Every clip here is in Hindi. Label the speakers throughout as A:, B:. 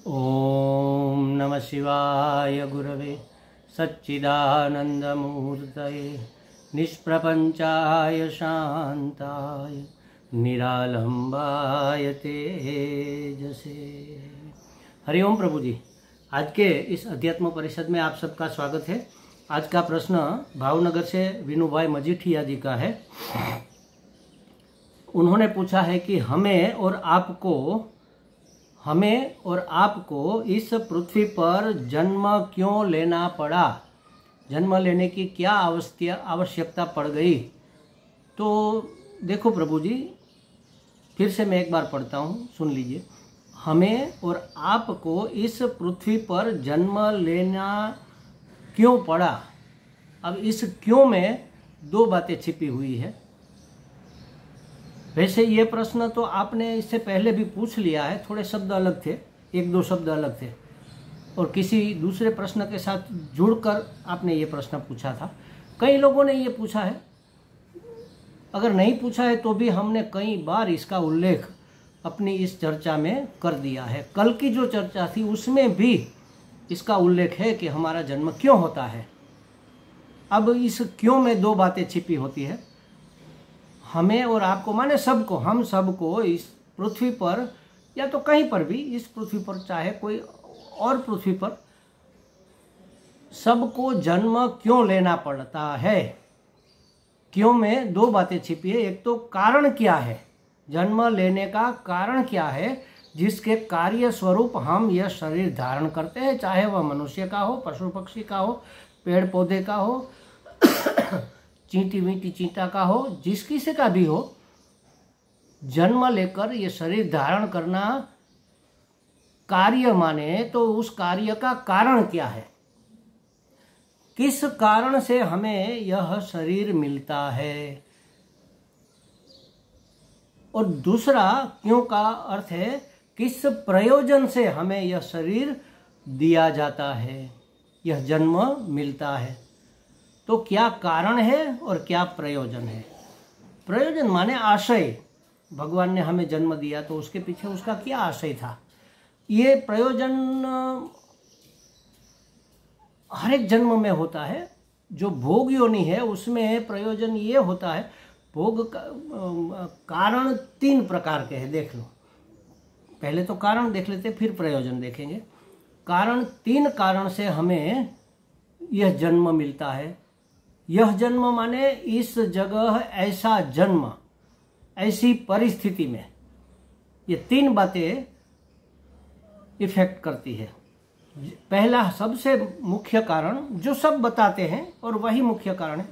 A: ओम नमः शिवाय गुरवे सच्चिदानंदमूर्तये निष्प्रपंचाय शांताय निरालंबाय तेजसे। हरिओम प्रभु जी, आज के इस अध्यात्म परिषद में आप सबका स्वागत है। आज का प्रश्न भावनगर से विनोभाई मजीठिया जी का है। उन्होंने पूछा है कि हमें और आपको इस पृथ्वी पर जन्म क्यों लेना पड़ा, जन्म लेने की क्या आवश्यकता पड़ गई। तो देखो प्रभु जी, फिर से मैं एक बार पढ़ता हूँ, सुन लीजिए। हमें और आपको इस पृथ्वी पर जन्म लेना क्यों पड़ा। अब इस क्यों में दो बातें छिपी हुई है। वैसे ये प्रश्न तो आपने इससे पहले भी पूछ लिया है, थोड़े शब्द अलग थे, एक दो शब्द अलग थे, और किसी दूसरे प्रश्न के साथ जुड़कर आपने ये प्रश्न पूछा था। कई लोगों ने ये पूछा है, अगर नहीं पूछा है तो भी हमने कई बार इसका उल्लेख अपनी इस चर्चा में कर दिया है। कल की जो चर्चा थी उसमें भी इसका उल्लेख है कि हमारा जन्म क्यों होता है। अब इस क्यों में दो बातें छिपी होती है। हमें और आपको माने सबको, हम सबको इस पृथ्वी पर या तो कहीं पर भी इस पृथ्वी पर, चाहे कोई और पृथ्वी पर, सबको जन्म क्यों लेना पड़ता है। क्यों में दो बातें छिपी है। एक तो कारण क्या है, जन्म लेने का कारण क्या है, जिसके कार्य स्वरूप हम यह शरीर धारण करते हैं, चाहे वह मनुष्य का हो, पशु पक्षी का हो, पेड़ पौधे का हो, चींटी वींटी चींटा का हो, जिस किसी का भी हो। जन्म लेकर ये शरीर धारण करना कार्य माने तो उस कार्य का कारण क्या है, किस कारण से हमें यह शरीर मिलता है। और दूसरा क्यों का अर्थ है किस प्रयोजन से हमें यह शरीर दिया जाता है, यह जन्म मिलता है। तो क्या कारण है और क्या प्रयोजन है। प्रयोजन माने आशय, भगवान ने हमें जन्म दिया तो उसके पीछे उसका क्या आशय था। ये प्रयोजन हर एक जन्म में होता है। जो भोग योनि है उसमें प्रयोजन ये होता है। भोग कारण तीन प्रकार के हैं, देख लो। पहले तो कारण देख लेते, फिर प्रयोजन देखेंगे। कारण, तीन कारण से हमें यह जन्म मिलता है। यह जन्म माने इस जगह ऐसा जन्म, ऐसी परिस्थिति में, ये तीन बातें इफेक्ट करती है। पहला सबसे मुख्य कारण जो सब बताते हैं और वही मुख्य कारण है,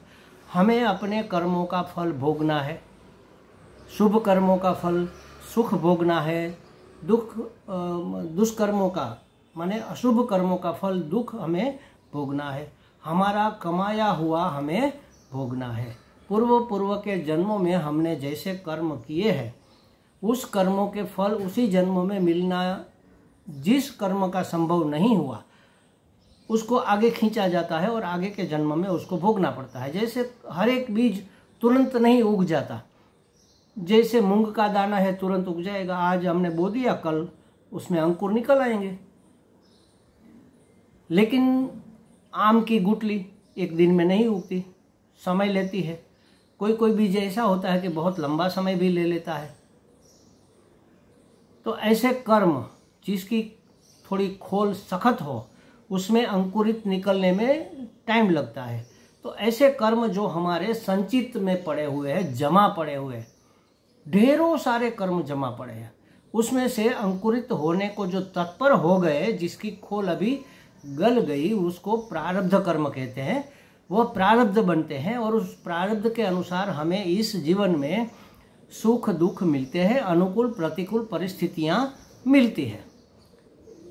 A: हमें अपने कर्मों का फल भोगना है। शुभ कर्मों का फल सुख भोगना है, दुष्कर्मों का माने अशुभ कर्मों का फल दुख हमें भोगना है। हमारा कमाया हुआ हमें भोगना है। पूर्व के जन्मों में हमने जैसे कर्म किए हैं उस कर्मों के फल उसी जन्म में मिलना, जिस कर्म का संभव नहीं हुआ उसको आगे खींचा जाता है और आगे के जन्म में उसको भोगना पड़ता है। जैसे हर एक बीज तुरंत नहीं उग जाता। जैसे मूंग का दाना है तुरंत उग जाएगा, आज हमने बो दिया, कल उसमें अंकुर निकल आएंगे। लेकिन आम की गुठली एक दिन में नहीं उगती, समय लेती है। कोई बीज ऐसा होता है कि बहुत लंबा समय भी ले लेता है। तो ऐसे कर्म जिसकी थोड़ी खोल सख्त हो उसमें अंकुरित निकलने में टाइम लगता है। तो ऐसे कर्म जो हमारे संचित में पड़े हुए हैं, जमा पड़े हुए हैं, ढेरों सारे कर्म जमा पड़े हैं, उसमें से अंकुरित होने को जो तत्पर हो गए, जिसकी खोल अभी गल गई, उसको प्रारब्ध कर्म कहते हैं। वह प्रारब्ध बनते हैं और उस प्रारब्ध के अनुसार हमें इस जीवन में सुख दुख मिलते हैं, अनुकूल प्रतिकूल परिस्थितियां मिलती है।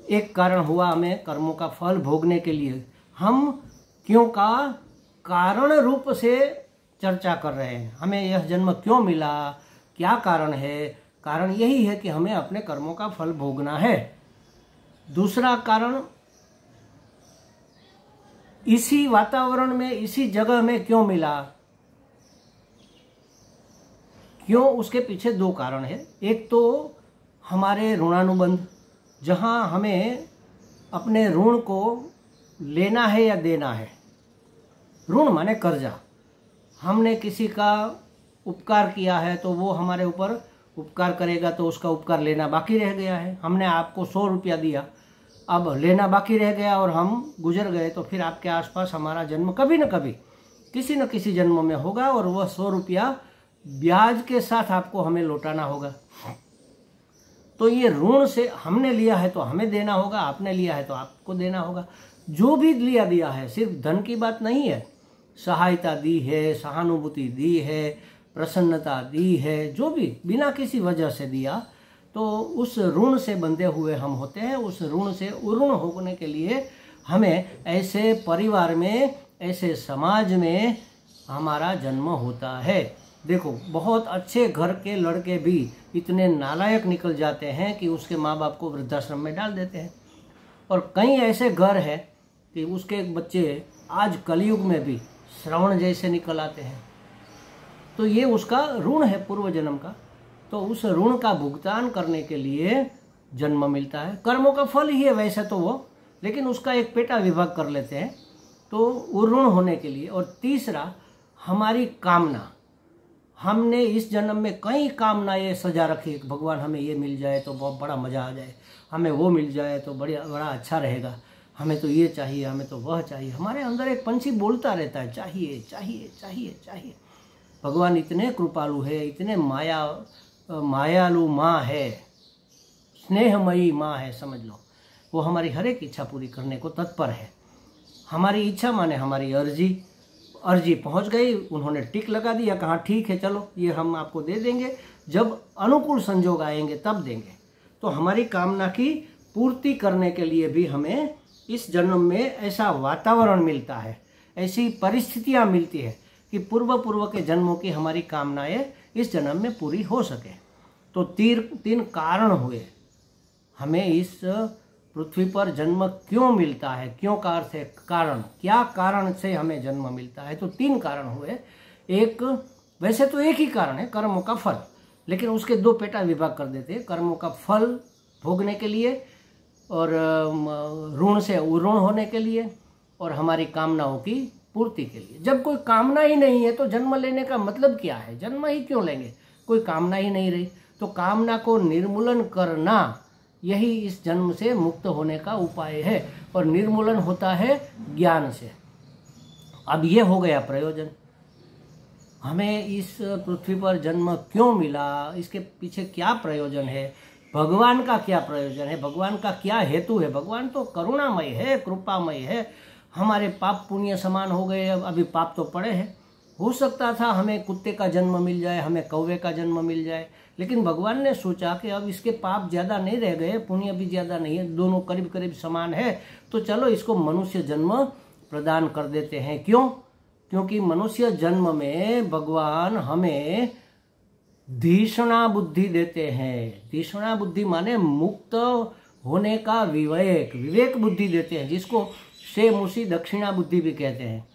A: एक कारण हुआ हमें कर्मों का फल भोगने के लिए। हम क्यों का कारण रूप से चर्चा कर रहे हैं। हमें यह जन्म क्यों मिला, क्या कारण है। कारण यही है कि हमें अपने कर्मों का फल भोगना है। दूसरा कारण, इसी वातावरण में, इसी जगह में क्यों मिला। क्यों, उसके पीछे दो कारण है। एक तो हमारे ऋणानुबंध, जहाँ हमें अपने ऋण को लेना है या देना है। ऋण माने कर्जा। हमने किसी का उपकार किया है तो वो हमारे ऊपर उपकार करेगा, तो उसका उपकार लेना बाकी रह गया है। हमने आपको 100 रुपया दिया, अब लेना बाकी रह गया और हम गुजर गए, तो फिर आपके आसपास हमारा जन्म कभी न कभी किसी न किसी जन्म में होगा और वह 100 रुपया ब्याज के साथ आपको हमें लौटाना होगा। तो ये ऋण से हमने लिया है तो हमें देना होगा, आपने लिया है तो आपको देना होगा। जो भी लिया दिया है, सिर्फ धन की बात नहीं है, सहायता दी है, सहानुभूति दी है, प्रसन्नता दी है, जो भी बिना किसी वजह से दिया, तो उस ऋण से बंधे हुए हम होते हैं। उस ऋण से उऋण होने के लिए हमें ऐसे परिवार में, ऐसे समाज में हमारा जन्म होता है। देखो, बहुत अच्छे घर के लड़के भी इतने नालायक निकल जाते हैं कि उसके माँ बाप को वृद्धाश्रम में डाल देते हैं, और कई ऐसे घर हैं कि उसके बच्चे आज कलयुग में भी श्रवण जैसे निकल आते हैं। तो ये उसका ऋण है पूर्व जन्म का। तो उस ऋण का भुगतान करने के लिए जन्म मिलता है। कर्मों का फल ही है वैसे तो वो, लेकिन उसका एक पेटा विभाग कर लेते हैं तो वो ऋण होने के लिए। और तीसरा, हमारी कामना। हमने इस जन्म में कई कामनाएं सजा रखी, भगवान हमें ये मिल जाए तो बहुत बड़ा मज़ा आ जाए, हमें वो मिल जाए तो बड़ा अच्छा रहेगा, हमें तो ये चाहिए, हमें तो वह चाहिए। हमारे अंदर एक पंछी बोलता रहता है, चाहिए चाहिए चाहिए चाहिए। भगवान इतने कृपालु है, इतने मायालु माँ है, स्नेहमयी माँ है, समझ लो। वो हमारी हर एक इच्छा पूरी करने को तत्पर है। हमारी इच्छा माने हमारी अर्जी पहुंच गई, उन्होंने टिक लगा दिया, कहा ठीक है चलो ये हम आपको दे देंगे, जब अनुकूल संजोग आएंगे तब देंगे। तो हमारी कामना की पूर्ति करने के लिए भी हमें इस जन्म में ऐसा वातावरण मिलता है, ऐसी परिस्थितियां मिलती है कि पूर्व के जन्मों की हमारी कामनाएं इस जन्म में पूरी हो सके। तो तीन कारण हुए हमें इस पृथ्वी पर जन्म क्यों मिलता है। क्यों का अर्थ है कारण, क्या कारण से हमें जन्म मिलता है। तो 3 कारण हुए। एक, वैसे तो एक ही कारण है, कर्मों का फल, लेकिन उसके 2 पेटा विभाग कर देते हैं। कर्मों का फल भोगने के लिए और ऋण से उऋण होने के लिए और हमारी कामनाओं की पूर्ति के लिए। जब कोई कामना ही नहीं है तो जन्म लेने का मतलब क्या है, जन्म ही क्यों लेंगे, कोई कामना ही नहीं रही। तो कामना को निर्मूलन करना, यही इस जन्म से मुक्त होने का उपाय है, और निर्मूलन होता है ज्ञान से। अब ये हो गया प्रयोजन, हमें इस पृथ्वी पर जन्म क्यों मिला, इसके पीछे क्या प्रयोजन है, भगवान का क्या प्रयोजन है, भगवान का क्या हेतु है। भगवान तो करुणामय है, कृपामय है। हमारे पाप पुण्य समान हो गए, अभी पाप तो पड़े हैं। हो सकता था हमें कुत्ते का जन्म मिल जाए, हमें कौवे का जन्म मिल जाए, लेकिन भगवान ने सोचा कि अब इसके पाप ज़्यादा नहीं रह गए, पुण्य भी ज़्यादा नहीं है, दोनों करीब करीब समान है, तो चलो इसको मनुष्य जन्म प्रदान कर देते हैं। क्यों? क्योंकि मनुष्य जन्म में भगवान हमें धीषणा बुद्धि देते हैं। धीषणा बुद्धि माने मुक्त होने का विवेक बुद्धि देते हैं, जिसको शेमुषी दक्षिणा बुद्धि भी कहते हैं,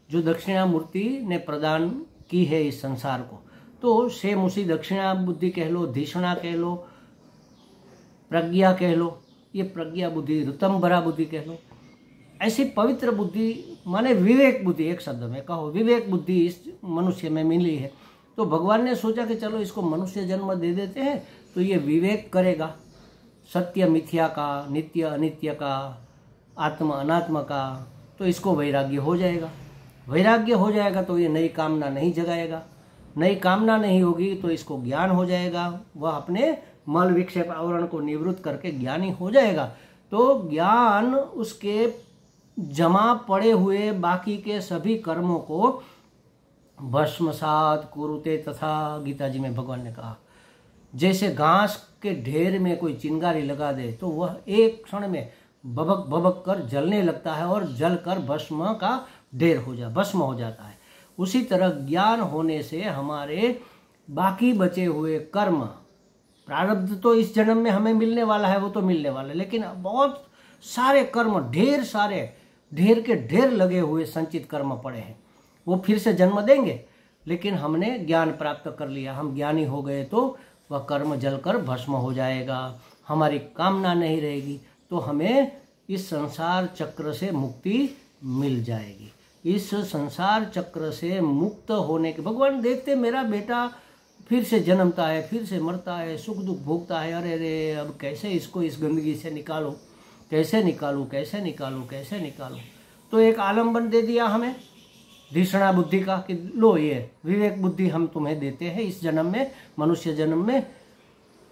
A: जो दक्षिणामूर्ति ने प्रदान की है इस संसार को। तो शेमुषी दक्षिणा बुद्धि कह लो, धीषणा कह लो, प्रज्ञा कह लो, ये प्रज्ञा बुद्धि, ऋतंभरा बुद्धि कह लो। ऐसी पवित्र बुद्धि माने विवेक बुद्धि, एक शब्द में कहो विवेक बुद्धि इस मनुष्य में मिली है। तो भगवान ने सोचा कि चलो इसको मनुष्य जन्म दे देते हैं, तो ये विवेक करेगा, सत्य मिथ्या का, नित्य अनित्य का, आत्मा अनात्मा का, तो इसको वैराग्य हो जाएगा। वैराग्य हो जाएगा तो ये नई कामना नहीं जगाएगा, नई कामना नहीं होगी तो इसको ज्ञान हो जाएगा, वह अपने मल विक्षेप आवरण को निवृत्त करके ज्ञानी हो जाएगा। तो ज्ञान उसके जमा पड़े हुए बाकी के सभी कर्मों को भस्मसात कुरुते, तथा गीता जी में भगवान ने कहा जैसे घास के ढेर में कोई चिंगारी लगा दे तो वह एक क्षण में बबक बबक कर जलने लगता है और जलकर भस्म का ढेर भस्म हो जाता है। उसी तरह ज्ञान होने से हमारे बाकी बचे हुए कर्म, प्रारब्ध तो इस जन्म में हमें मिलने वाला है, वो तो मिलने वाला है, लेकिन बहुत सारे कर्म, ढेर सारे, ढेर के ढेर लगे हुए संचित कर्म पड़े हैं, वो फिर से जन्म देंगे। लेकिन हमने ज्ञान प्राप्त कर लिया, हम ज्ञानी हो गए तो वह कर्म जलकर भस्म हो जाएगा। हमारी कामना नहीं रहेगी, तो हमें इस संसार चक्र से मुक्ति मिल जाएगी। इस संसार चक्र से मुक्त होने के भगवान देखते मेरा बेटा फिर से जन्मता है, फिर से मरता है, सुख दुख भोगता है, अरे रे अब कैसे इसको इस गंदगी से निकालूं, कैसे निकालूं, कैसे निकालूं, कैसे निकालूं। तो एक आलम्बन दे दिया हमें धिषणा बुद्धि का कि लो ये विवेक बुद्धि हम तुम्हें देते हैं इस जन्म में, मनुष्य जन्म में।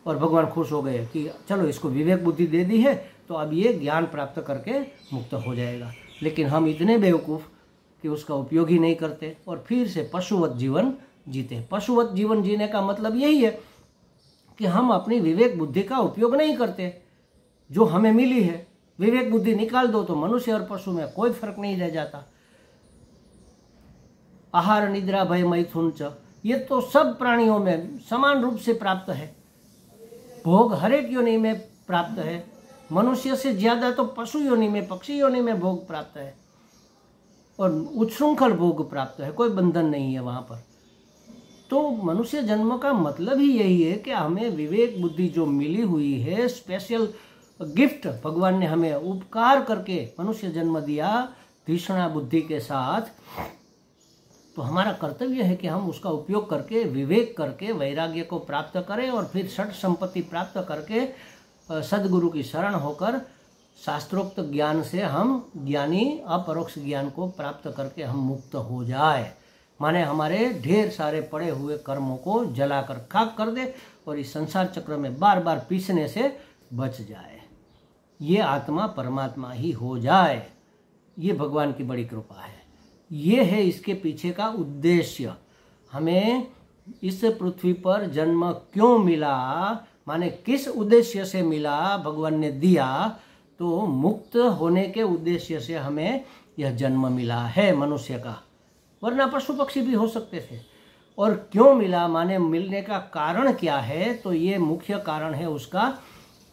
A: और भगवान खुश हो गए कि चलो इसको विवेक बुद्धि दे दी है तो अब ये ज्ञान प्राप्त करके मुक्त हो जाएगा। लेकिन हम इतने बेवकूफ़ कि उसका उपयोग ही नहीं करते और फिर से पशुवत जीवन जीते। पशुवत जीवन जीने का मतलब यही है कि हम अपनी विवेक बुद्धि का उपयोग नहीं करते जो हमें मिली है। विवेक बुद्धि निकाल दो तो मनुष्य और पशु में कोई फर्क नहीं रह जाता। आहार निद्रा भय मैथुन च, ये तो सब प्राणियों में समान रूप से प्राप्त है। भोग हर एक योनि में प्राप्त है। मनुष्य से ज्यादा तो पशु योनि में, पक्षी योनि में भोग प्राप्त है और उच्छृंखल भोग प्राप्त है, कोई बंधन नहीं है वहां पर। तो मनुष्य जन्म का मतलब ही यही है कि हमें विवेक बुद्धि जो मिली हुई है, स्पेशल गिफ्ट भगवान ने हमें उपकार करके मनुष्य जन्म दिया धिषणा बुद्धि के साथ, तो हमारा कर्तव्य है कि हम उसका उपयोग करके विवेक करके वैराग्य को प्राप्त करें और फिर षट संपत्ति प्राप्त करके सदगुरु की शरण होकर शास्त्रोक्त ज्ञान से हम ज्ञानी अपरोक्ष ज्ञान को प्राप्त करके हम मुक्त हो जाए। माने हमारे ढेर सारे पड़े हुए कर्मों को जलाकर खाक कर दे और इस संसार चक्र में बार बार पीसने से बच जाए। ये आत्मा परमात्मा ही हो जाए। ये भगवान की बड़ी कृपा है। ये है इसके पीछे का उद्देश्य। हमें इस पृथ्वी पर जन्म क्यों मिला, माने किस उद्देश्य से मिला, भगवान ने दिया तो मुक्त होने के उद्देश्य से हमें यह जन्म मिला है मनुष्य का, वरना पशु पक्षी भी हो सकते थे। और क्यों मिला माने मिलने का कारण क्या है, तो ये मुख्य कारण है उसका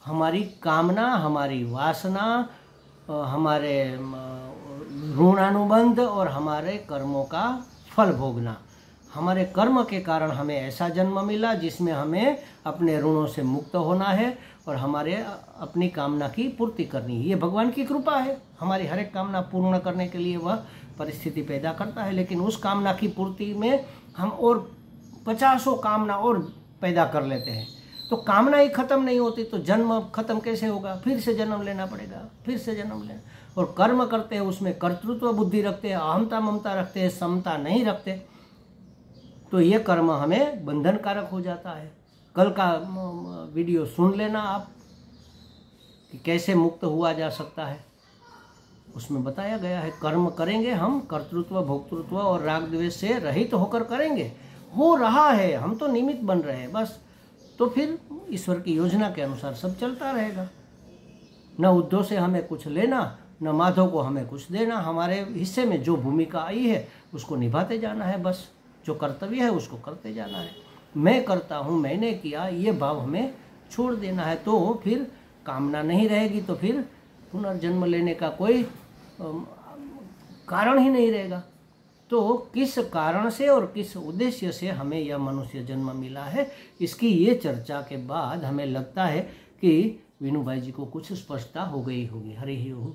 A: हमारी कामना, हमारी वासना, हमारे ऋणानुबंध और हमारे कर्मों का फल भोगना। हमारे कर्म के कारण हमें ऐसा जन्म मिला जिसमें हमें अपने ऋणों से मुक्त होना है और हमारे अपनी कामना की पूर्ति करनी है। ये भगवान की कृपा है। हमारी हर एक कामना पूर्ण करने के लिए वह परिस्थिति पैदा करता है, लेकिन उस कामना की पूर्ति में हम और 50 कामना और पैदा कर लेते हैं। तो कामना ही खत्म नहीं होती तो जन्म खत्म कैसे होगा? फिर से जन्म लेना पड़ेगा, फिर से जन्म लेना। और कर्म करते हैं उसमें कर्तृत्व बुद्धि रखते हैं, अहमता ममता रखते हैं, समता नहीं रखते, तो ये कर्म हमें बंधन कारक हो जाता है। कल का वीडियो सुन लेना आप कि कैसे मुक्त हुआ जा सकता है। उसमें बताया गया है कर्म करेंगे हम कर्तृत्व भोक्तृत्व और राग द्वेष से रहित होकर करेंगे। हो रहा है, हम तो निमित्त बन रहे हैं बस। तो फिर ईश्वर की योजना के अनुसार सब चलता रहेगा। न उद्धव से हमें कुछ लेना, न माधव को हमें कुछ देना। हमारे हिस्से में जो भूमिका आई है उसको निभाते जाना है, बस जो कर्तव्य है उसको करते जाना है। मैं करता हूँ, मैंने किया, ये भाव हमें छोड़ देना है। तो फिर कामना नहीं रहेगी, तो फिर पुनर्जन्म लेने का कोई कारण ही नहीं रहेगा। तो किस कारण से और किस उद्देश्य से हमें यह मनुष्य जन्म मिला है, इसकी ये चर्चा के बाद हमें लगता है कि वीनू भाई जी को कुछ स्पष्टता हो गई होगी। हरि ही ओम।